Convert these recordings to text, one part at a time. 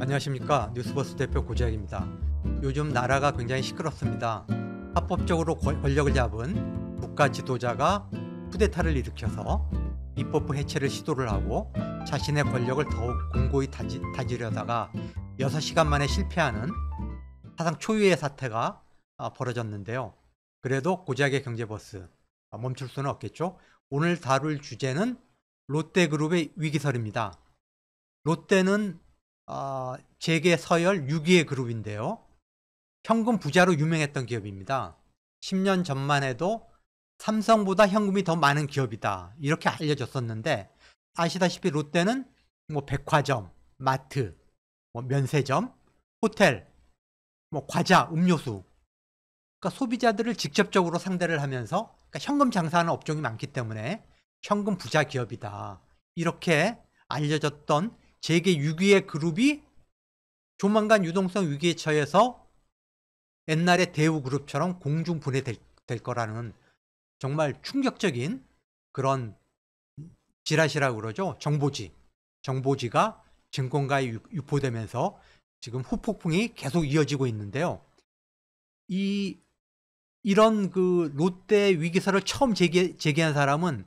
안녕하십니까. 뉴스버스 대표 고재학입니다. 요즘 나라가 굉장히 시끄럽습니다. 합법적으로 권력을 잡은 국가 지도자가 쿠데타를 일으켜서 입법부 해체를 시도를 하고 자신의 권력을 더욱 공고히 다지려다가 6시간 만에 실패하는 사상 초유의 사태가 벌어졌는데요. 그래도 고재학의 경제버스 멈출 수는 없겠죠. 오늘 다룰 주제는 롯데그룹의 위기설입니다. 롯데는 재계 서열 6위의 그룹인데요. 현금 부자로 유명했던 기업입니다. 10년 전만 해도 삼성보다 현금이 더 많은 기업이다, 이렇게 알려졌었는데, 아시다시피 롯데는 백화점, 마트, 면세점, 호텔, 과자, 음료수, 그러니까 소비자들을 직접적으로 상대를 하면서, 그러니까 현금 장사하는 업종이 많기 때문에 현금 부자 기업이다, 이렇게 알려졌던 재계 6위의 그룹이 조만간 유동성 위기에 처해서 옛날의 대우그룹처럼 공중분해될 거라는 정말 충격적인 그런 지라시라고 그러죠. 정보지가 증권가에 유포되면서 지금 후폭풍이 계속 이어지고 있는데요. 이런 그 롯데 위기설을 처음 제기한 사람은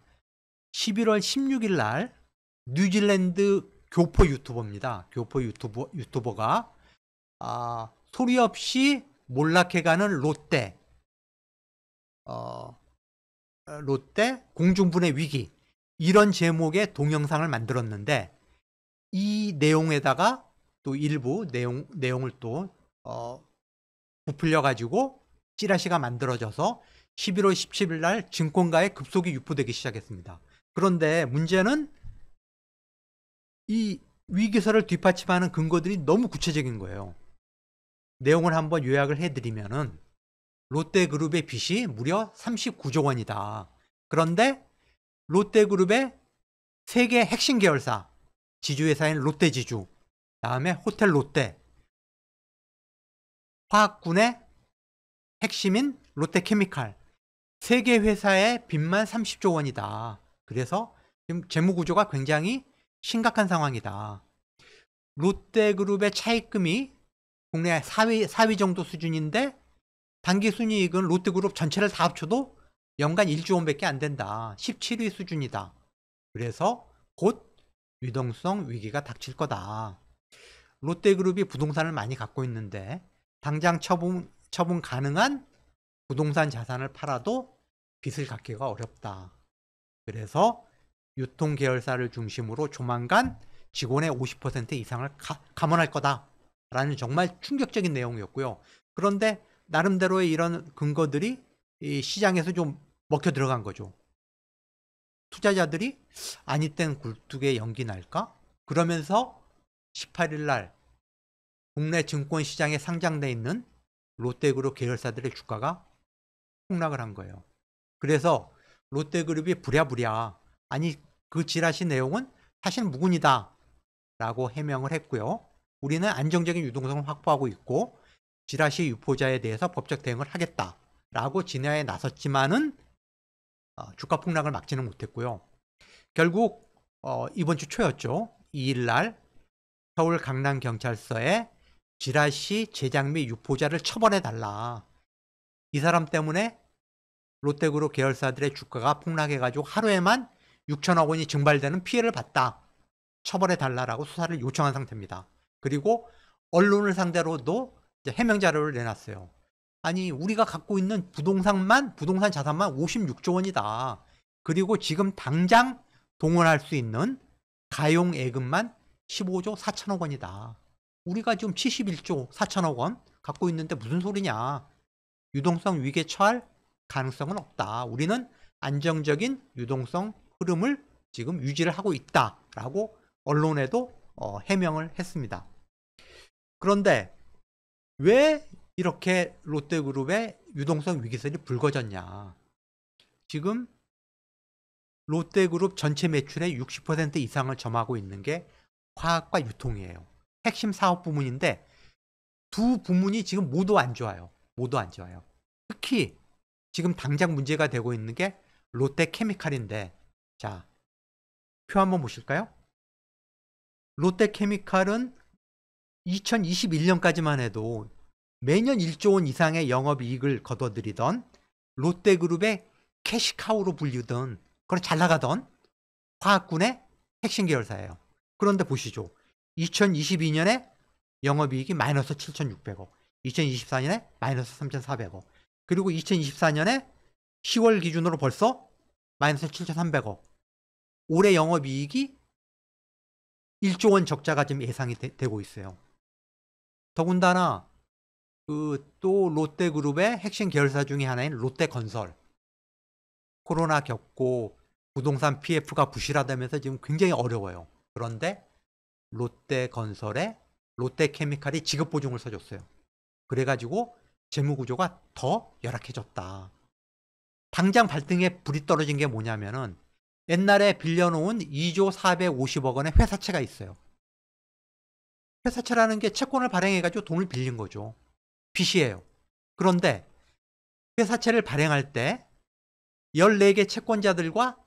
11월 16일 날 뉴질랜드 교포 유튜버입니다. 교포 유튜버가 소리 없이 몰락해가는 롯데 공중분해 위기, 이런 제목의 동영상을 만들었는데, 이 내용에다가 또 일부 내용을 또 부풀려 가지고 찌라시가 만들어져서 11월 17일 날 증권가에 급속히 유포되기 시작했습니다. 그런데 문제는 이 위기설을 뒷받침하는 근거들이 너무 구체적인 거예요. 내용을 한번 요약을 해드리면은, 롯데그룹의 빚이 무려 39조 원이다. 그런데 롯데그룹의 세계 핵심 계열사, 지주회사인 롯데지주, 다음에 호텔 롯데, 화학군의 핵심인 롯데케미칼, 세 개 회사의 빚만 30조 원이다. 그래서 지금 재무구조가 굉장히 심각한 상황이다. 롯데그룹의 차입금이 국내 4위 정도 수준인데, 당기순이익은 롯데그룹 전체를 다 합쳐도 연간 1조 원밖에 안 된다. 17위 수준이다. 그래서 곧 유동성 위기가 닥칠 거다. 롯데그룹이 부동산을 많이 갖고 있는데 당장 처분 가능한 부동산 자산을 팔아도 빚을 갚기가 어렵다. 그래서 유통계열사를 중심으로 조만간 직원의 50% 이상을 감원할 거다라는 정말 충격적인 내용이었고요. 그런데 나름대로의 이런 근거들이 이 시장에서 좀 먹혀 들어간 거죠. 투자자들이 아니 땐 굴뚝에 연기 날까? 그러면서 18일 날 국내 증권시장에 상장돼 있는 롯데그룹 계열사들의 주가가 폭락을 한 거예요. 그래서 롯데그룹이 부랴부랴, 아니 그 지라시 내용은 사실 무근이다 라고 해명을 했고요. 우리는 안정적인 유동성을 확보하고 있고 지라시 유포자에 대해서 법적 대응을 하겠다라고 진화에 나섰지만은 주가 폭락을 막지는 못했고요. 결국 이번 주 초였죠. 2일 날 서울 강남경찰서에 지라시 제작 및 유포자를 처벌해달라. 이 사람 때문에 롯데그룹 계열사들의 주가가 폭락해가지고 하루에만 6천억 원이 증발되는 피해를 봤다. 처벌해달라라고 수사를 요청한 상태입니다. 그리고 언론을 상대로도 해명 자료를 내놨어요. 아니 우리가 갖고 있는 부동산 자산만 56조 원이다. 그리고 지금 당장 동원할 수 있는 가용 예금만 15조 4천억 원이다. 우리가 지금 71조 4천억 원 갖고 있는데 무슨 소리냐. 유동성 위기에 처할 가능성은 없다. 우리는 안정적인 유동성 흐름을 지금 유지를 하고 있다라고 언론에도 해명을 했습니다. 그런데 왜 이렇게 롯데그룹의 유동성 위기설이 불거졌냐. 지금 롯데그룹 전체 매출의 60% 이상을 점하고 있는 게 화학과 유통이에요. 핵심 사업 부문인데 두 부문이 지금 모두 안 좋아요. 특히 지금 당장 문제가 되고 있는 게 롯데케미칼인데, 자, 표 한번 보실까요? 롯데케미칼은 2021년까지만 해도 매년 1조 원 이상의 영업이익을 거둬들이던 롯데그룹의 캐시카우로 불리던 그런 잘 나가던 화학군의 핵심 계열사예요. 그런데 보시죠. 2022년에 영업이익이 마이너스 7,600억, 2024년에 마이너스 3,400억, 그리고 2024년에 10월 기준으로 벌써 마이너스 7,300억. 올해 영업이익이 1조 원 적자가 지금 예상이 되고 있어요. 더군다나 또 롯데그룹의 핵심 계열사 중에 하나인 롯데건설, 코로나 겪고 부동산 PF가 부실하다면서 지금 굉장히 어려워요. 그런데 롯데건설에 롯데케미칼이 지급보증을 서줬어요. 그래가지고 재무구조가 더 열악해졌다. 당장 발등에 불이 떨어진 게 뭐냐면은 옛날에 빌려놓은 2조 450억 원의 회사채가 있어요. 회사채라는 게 채권을 발행해가지고 돈을 빌린 거죠. 빚이에요. 그런데 회사채를 발행할 때 14개 채권자들과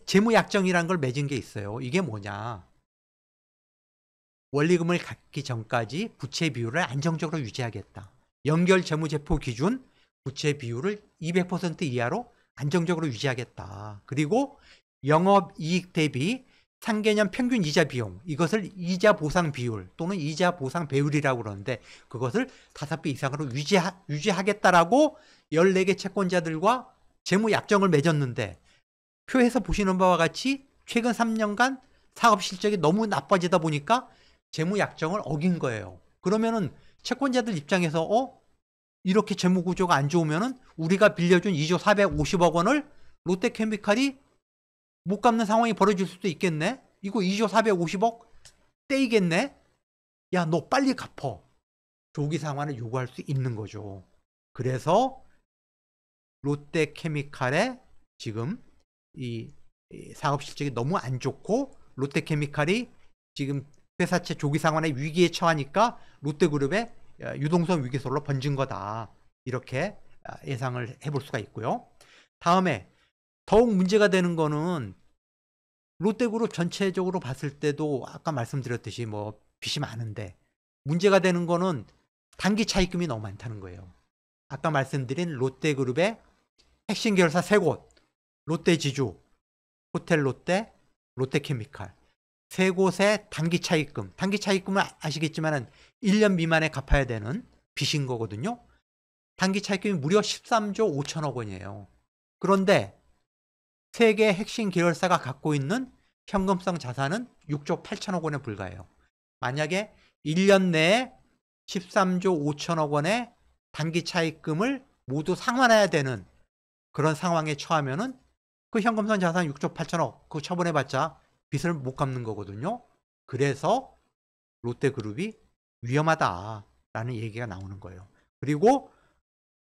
재무약정이라는 걸 맺은 게 있어요. 이게 뭐냐. 원리금을 갚기 전까지 부채 비율을 안정적으로 유지하겠다. 연결 재무제표 기준 부채 비율을 200% 이하로 안정적으로 유지하겠다. 그리고 영업이익 대비 상개년 평균 이자 비용, 이것을 이자 보상 비율 또는 이자 보상 배율이라고 그러는데 그것을 5배 이상으로 유지하겠다라고 14개 채권자들과 재무 약정을 맺었는데 표에서 보시는 바와 같이 최근 3년간 사업 실적이 너무 나빠지다 보니까 재무 약정을 어긴 거예요. 그러면은 채권자들 입장에서 이렇게 재무 구조가 안 좋으면은 우리가 빌려준 2조 450억 원을 롯데케미칼이 못 갚는 상황이 벌어질 수도 있겠네. 이거 2조 450억 떼이겠네. 야, 너 빨리 갚어. 조기 상환을 요구할 수 있는 거죠. 그래서 롯데케미칼의 지금 이 사업 실적이 너무 안 좋고 롯데케미칼이 지금 회사채 조기 상환의 위기에 처하니까 롯데그룹의 유동성 위기설로 번진 거다. 이렇게 예상을 해볼 수가 있고요. 다음에 더욱 문제가 되는 거는 롯데그룹 전체적으로 봤을 때도 아까 말씀드렸듯이 뭐 빚이 많은데 문제가 되는 거는 단기 차입금이 너무 많다는 거예요. 아까 말씀드린 롯데그룹의 핵심 계열사 3곳, 롯데지주, 호텔롯데, 롯데케미칼 3곳의 단기 차입금. 단기 차입금은 아시겠지만 1년 미만에 갚아야 되는 빚인 거거든요. 단기 차입금이 무려 13조 5천억 원이에요. 그런데 세계 핵심 계열사가 갖고 있는 현금성 자산은 6조 8천억 원에 불과해요. 만약에 1년 내에 13조 5천억 원의 단기 차입금을 모두 상환해야 되는 그런 상황에 처하면은 그 현금성 자산 6조 8천억 그거 처분해봤자 빚을 못 갚는 거거든요. 그래서 롯데그룹이 위험하다라는 얘기가 나오는 거예요. 그리고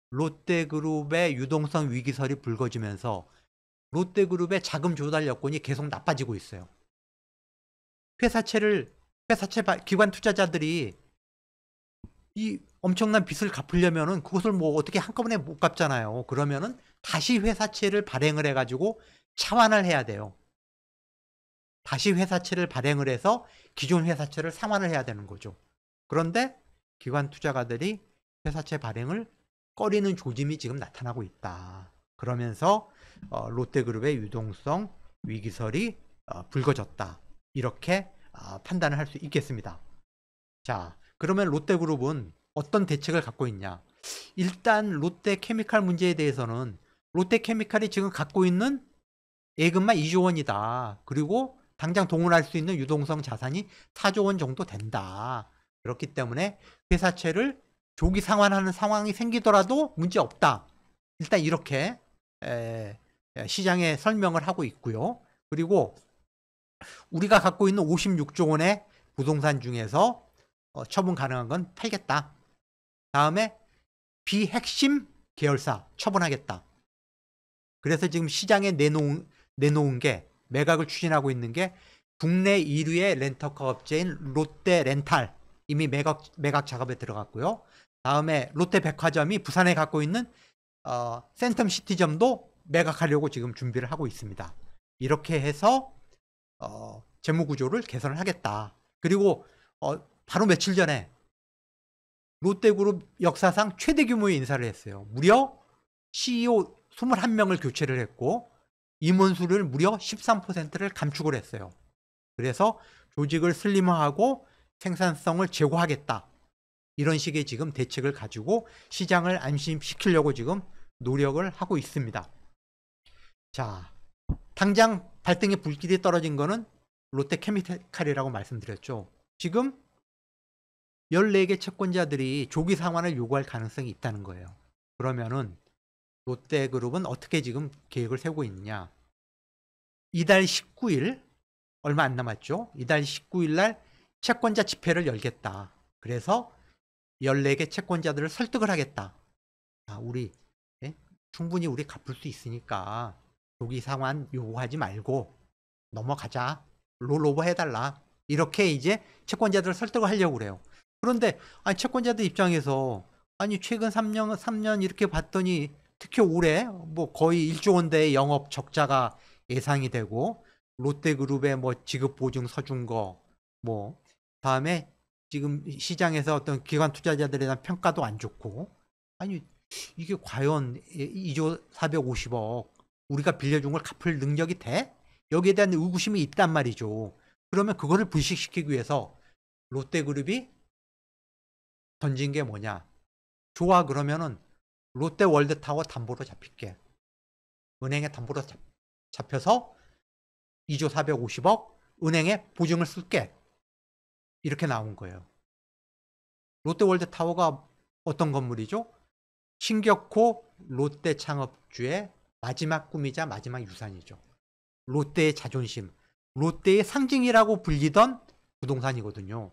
롯데그룹의 유동성 위기설이 불거지면서 롯데그룹의 자금 조달 여건이 계속 나빠지고 있어요. 회사채 기관 투자자들이 이 엄청난 빚을 갚으려면은 그것을 뭐 어떻게 한꺼번에 못 갚잖아요. 그러면은 다시 회사채를 발행을 해가지고 차환을 해야 돼요. 다시 회사채를 발행을 해서 기존 회사채를 상환을 해야 되는 거죠. 그런데 기관 투자가들이 회사채 발행을 꺼리는 조짐이 지금 나타나고 있다. 그러면서 롯데그룹의 유동성 위기설이 불거졌다. 이렇게 판단을 할 수 있겠습니다. 자, 그러면 롯데그룹은 어떤 대책을 갖고 있냐? 일단 롯데케미칼 문제에 대해서는 롯데케미칼이 지금 갖고 있는 예금만 2조 원이다. 그리고 당장 동원할 수 있는 유동성 자산이 4조 원 정도 된다. 그렇기 때문에 회사채를 조기 상환하는 상황이 생기더라도 문제 없다. 일단 이렇게 시장에 설명을 하고 있고요. 그리고 우리가 갖고 있는 56조 원의 부동산 중에서 처분 가능한 건 팔겠다. 다음에 비핵심 계열사 처분하겠다. 그래서 지금 시장에 내놓은 게 매각을 추진하고 있는 게 국내 1위의 렌터카 업체인 롯데렌탈 이미 매각 작업에 들어갔고요. 다음에 롯데백화점이 부산에 갖고 있는 센텀시티점도 매각하려고 지금 준비를 하고 있습니다. 이렇게 해서 재무구조를 개선을 하겠다. 그리고 바로 며칠 전에 롯데그룹 역사상 최대 규모의 인사를 했어요. 무려 CEO 21명을 교체를 했고 임원수를 무려 13%를 감축을 했어요. 그래서 조직을 슬림화하고 생산성을 제고하겠다. 이런 식의 지금 대책을 가지고 시장을 안심시키려고 지금 노력을 하고 있습니다. 자, 당장 발등에 불길이 떨어진 거는 롯데케미칼이라고 말씀드렸죠. 지금 14개 채권자들이 조기 상환을 요구할 가능성이 있다는 거예요. 그러면은 롯데그룹은 어떻게 지금 계획을 세우고 있느냐. 이달 19일 얼마 안 남았죠. 이달 19일 날 채권자 집회를 열겠다. 그래서 14개 채권자들을 설득을 하겠다. 우리 충분히 우리 갚을 수 있으니까 조기 상환 요구하지 말고 넘어가자. 롤오버 해달라. 이렇게 이제 채권자들을 설득을 하려고 그래요. 그런데 채권자들 입장에서 최근 3년 이렇게 봤더니 특히 올해 뭐 거의 1조 원대의 영업 적자가 예상이 되고 롯데그룹의 뭐 지급 보증 서준 거 뭐 다음에 지금 시장에서 어떤 기관 투자자들에 대한 평가도 안 좋고 이게 과연 2조 450억 우리가 빌려준 걸 갚을 능력이 돼? 여기에 대한 의구심이 있단 말이죠. 그러면 그거를 불식시키기 위해서 롯데그룹이 던진 게 뭐냐. 좋아, 그러면은 롯데월드타워 담보로 잡힐게. 은행에 담보로 잡혀서 2조 450억 은행에 보증을 쓸게. 이렇게 나온 거예요. 롯데월드타워가 어떤 건물이죠? 신격호 롯데 창업주의 마지막 꿈이자 마지막 유산이죠. 롯데의 자존심, 롯데의 상징이라고 불리던 부동산이거든요.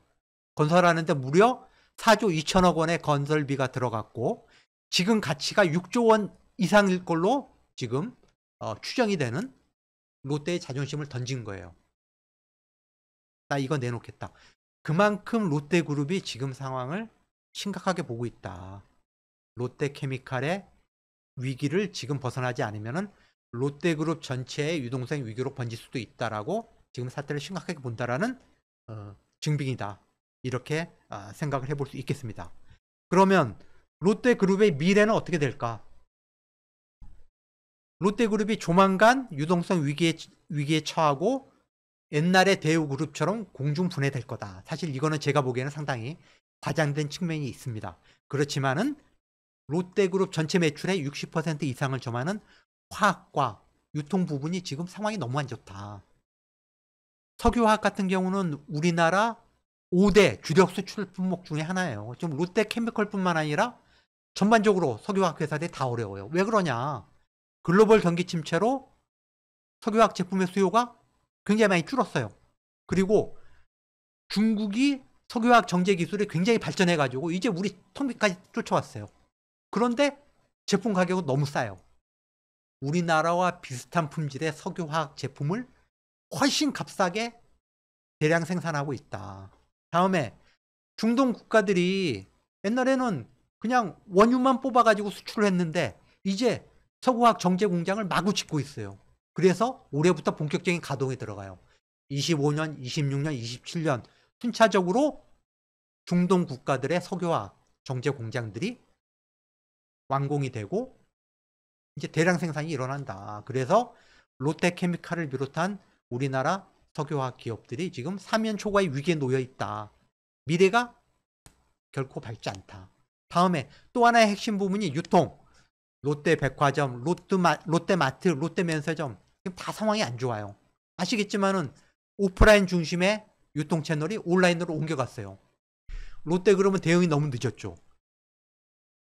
건설하는데 무려 4조 2천억 원의 건설비가 들어갔고 지금 가치가 6조 원 이상일 걸로 지금 추정이 되는 롯데의 자존심을 던진 거예요. 나 이거 내놓겠다. 그만큼 롯데그룹이 지금 상황을 심각하게 보고 있다. 롯데케미칼의 위기를 지금 벗어나지 않으면 롯데그룹 전체의 유동성 위기로 번질 수도 있다라고 지금 사태를 심각하게 본다라는 증빙이다. 이렇게 생각을 해볼 수 있겠습니다. 그러면 롯데그룹의 미래는 어떻게 될까? 롯데그룹이 조만간 유동성 위기에 처하고 옛날의 대우그룹처럼 공중분해될 거다. 사실 이거는 제가 보기에는 상당히 과장된 측면이 있습니다. 그렇지만은 롯데그룹 전체 매출의 60% 이상을 점하는 화학과 유통 부분이 지금 상황이 너무 안 좋다. 석유화학 같은 경우는 우리나라 5대 주력 수출 품목 중에 하나예요. 좀 롯데케미컬뿐만 아니라 전반적으로 석유화학 회사들이 다 어려워요. 왜 그러냐? 글로벌 경기 침체로 석유화학 제품의 수요가 굉장히 많이 줄었어요. 그리고 중국이 석유화학 정제 기술이 굉장히 발전해가지고 이제 우리 턱밑까지 쫓아왔어요. 그런데 제품 가격은 너무 싸요. 우리나라와 비슷한 품질의 석유화학 제품을 훨씬 값싸게 대량 생산하고 있다. 다음에 중동 국가들이 옛날에는 그냥 원유만 뽑아가지고 수출을 했는데 이제 석유화학 정제 공장을 마구 짓고 있어요. 그래서 올해부터 본격적인 가동에 들어가요. 25년, 26년, 27년 순차적으로 중동 국가들의 석유화학 정제 공장들이 완공이 되고 이제 대량 생산이 일어난다. 그래서 롯데케미칼을 비롯한 우리나라 석유화학 기업들이 지금 사면초가의 위기에 놓여 있다. 미래가 결코 밝지 않다. 다음에 또 하나의 핵심 부분이 유통. 롯데백화점, 롯데마트, 롯데면세점 다 상황이 안 좋아요. 아시겠지만은 오프라인 중심의 유통 채널이 온라인으로 옮겨갔어요. 롯데그룹은 대응이 너무 늦었죠.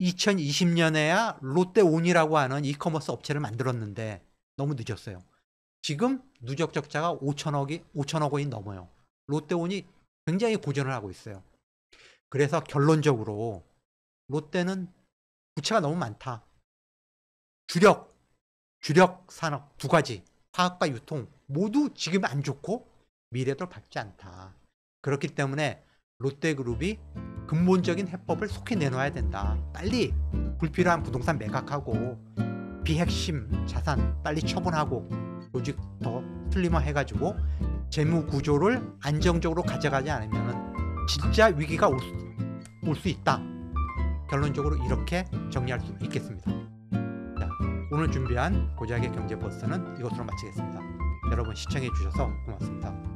2020년에야 롯데온이라고 하는 이커머스 업체를 만들었는데 너무 늦었어요. 지금 누적 적자가 5천억 원이 넘어요. 롯데온이 굉장히 고전을 하고 있어요. 그래서 결론적으로 롯데는 부채가 너무 많다. 주력 산업 두 가지, 화학과 유통 모두 지금 안 좋고 미래도 밝지 않다. 그렇기 때문에 롯데그룹이 근본적인 해법을 속히 내놔야 된다. 빨리 불필요한 부동산 매각하고 비핵심 자산 빨리 처분하고 조직 더 슬림화 해가지고 재무 구조를 안정적으로 가져가지 않으면 진짜 위기가 올 수 있다. 결론적으로 이렇게 정리할 수 있겠습니다. 자, 오늘 준비한 고작의 경제 버스는 이것으로 마치겠습니다. 여러분 시청해 주셔서 고맙습니다.